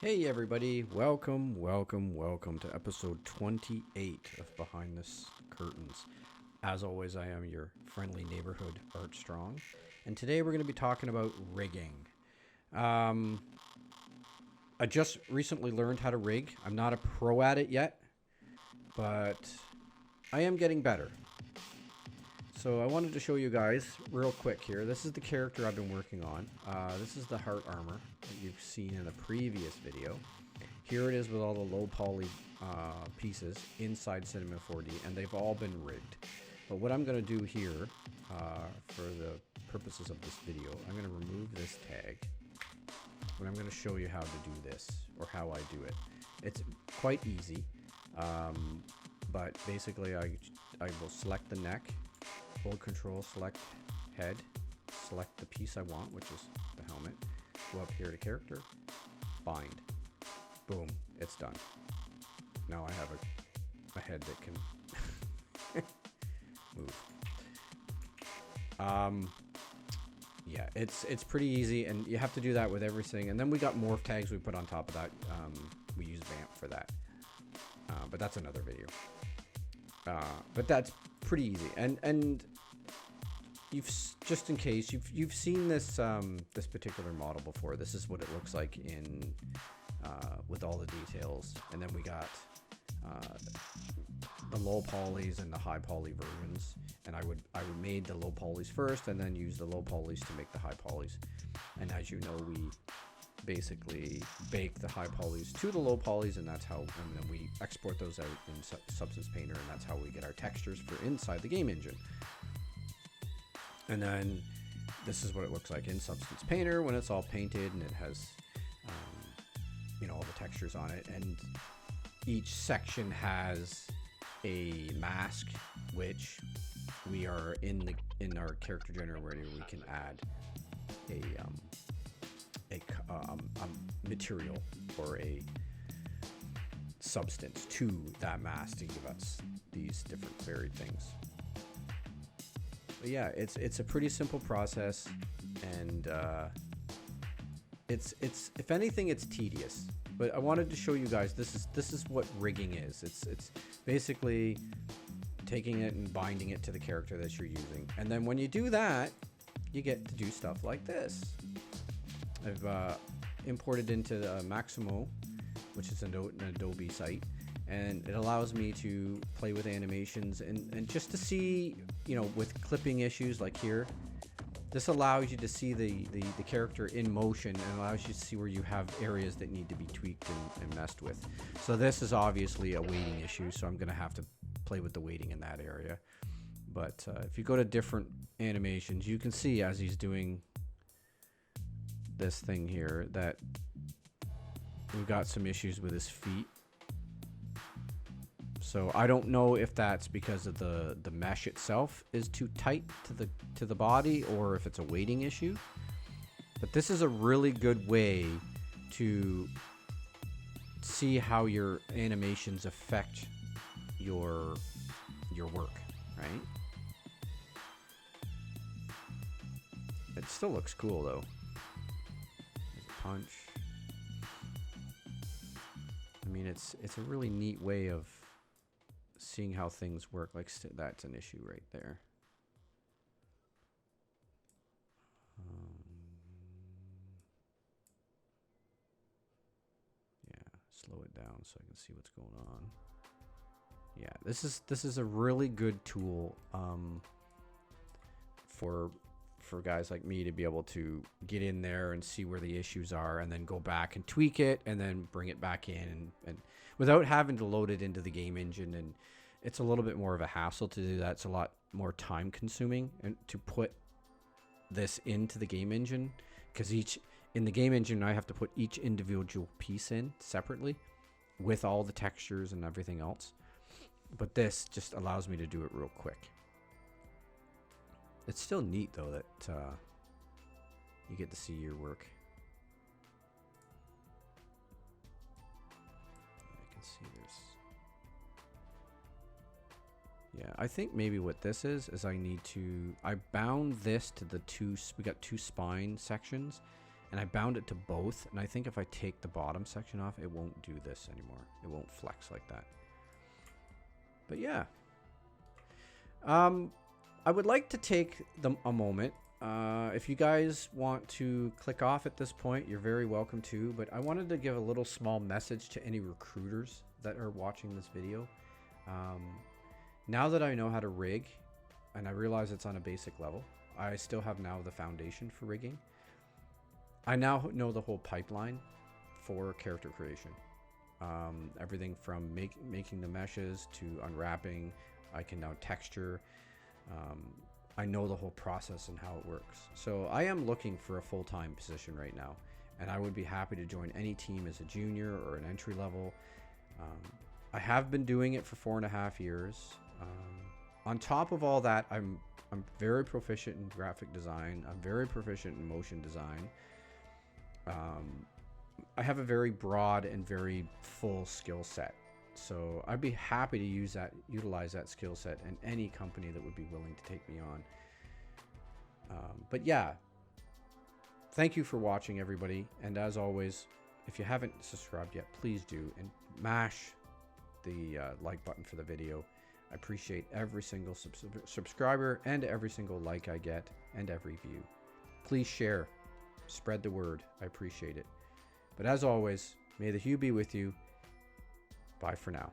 Hey everybody, welcome to episode 28 of Behind the Curtains. As always, I am your friendly neighborhood Art Strong, and today we're going to be talking about rigging. I just recently learned how to rig. I'm not a pro at it yet, but I am getting better. So I wanted to show you guys real quick here. This is the character I've been working on. This is the heart armor that you've seen in the previous video. Here it is with all the low poly pieces inside Cinema 4D, and they've all been rigged. But what I'm going to do here, for the purposes of this video, I'm going to remove this tag, and I'm going to show you how to do this, or how I do it. It's quite easy, but basically I will select the neck, hold control, select head, select the piece I want, which is the helmet, go up here to character, bind. Boom, it's done. Now I have a head that can move. Yeah, it's pretty easy, and you have to do that with everything. And then we got morph tags we put on top of that. We use Vamp for that, but that's another video. But that's pretty easy, and you've, just in case, you've seen this this particular model before. This is what it looks like in with all the details, and then we got the low polys and the high poly versions. And I would made the low polys first, and then use the low polys to make the high polys. And as you know, we basically bake the high polys to the low polys, and that's how. And then we export those out in Substance Painter, and that's how we get our textures for inside the game engine. And then this is what it looks like in Substance Painter when it's all painted, and it has all the textures on it. And each section has a mask, which we are in our character generator where we can add a material or a substance to that mask to give us these different varied things. But yeah, it's a pretty simple process, and it's if anything, it's tedious. But I wanted to show you guys this is what rigging is. It's basically taking it and binding it to the character that you're using, and then when you do that, you get to do stuff like this. I've imported into Maximo, which is an Adobe site, and it allows me to play with animations and just to see, with clipping issues like here. This allows you to see the character in motion, and allows you to see where you have areas that need to be tweaked and messed with. So this is obviously a weighting issue, so I'm going to have to play with the weighting in that area. But if you go to different animations, you can see as he's doing this thing here that we've got some issues with his feet. So I don't know if that's because of the mesh itself is too tight to the body, or if it's a weighting issue. But this is a really good way to see how your animations affect your work, right? It still looks cool though. There's a punch. I mean, it's a really neat way of seeing how things work. Like that's an issue right there. Yeah, slow it down so I can see what's going on. Yeah, this is a really good tool for guys like me to be able to get in there and see where the issues are, and then go back and tweak it, and then bring it back in, and without having to load it into the game engine. And it's a little bit more of a hassle to do that. It's a lot more time consuming and to put this into the game engine, because in the game engine I have to put each individual piece in separately with all the textures and everything else. But this just allows me to do it real quick. It's still neat though that you get to see your work. I can see there's... Yeah, I think maybe what this is I bound this to the we got two spine sections, and I bound it to both. And I think if I take the bottom section off, it won't do this anymore. It won't flex like that. But yeah. I would like to take a moment. If you guys want to click off at this point, you're very welcome to. But I wanted to give a little small message to any recruiters that are watching this video. Now that I know how to rig, and I realize it's on a basic level, I still have now the foundation for rigging. I now know the whole pipeline for character creation. Everything from making the meshes to unwrapping. I can now texture. I know the whole process and how it works. So I am looking for a full-time position right now, and I would be happy to join any team as a junior or an entry level. I have been doing it for 4.5 years. On top of all that, I'm very proficient in graphic design. I'm very proficient in motion design. I have a very broad and very full skill set. So I'd be happy to utilize that skill set in any company that would be willing to take me on. But yeah, thank you for watching, everybody. And as always, if you haven't subscribed yet, please do, and mash the like button for the video. I appreciate every single subscriber and every single like I get and every view. Please share, spread the word. I appreciate it. But as always, may the hue be with you. Bye for now.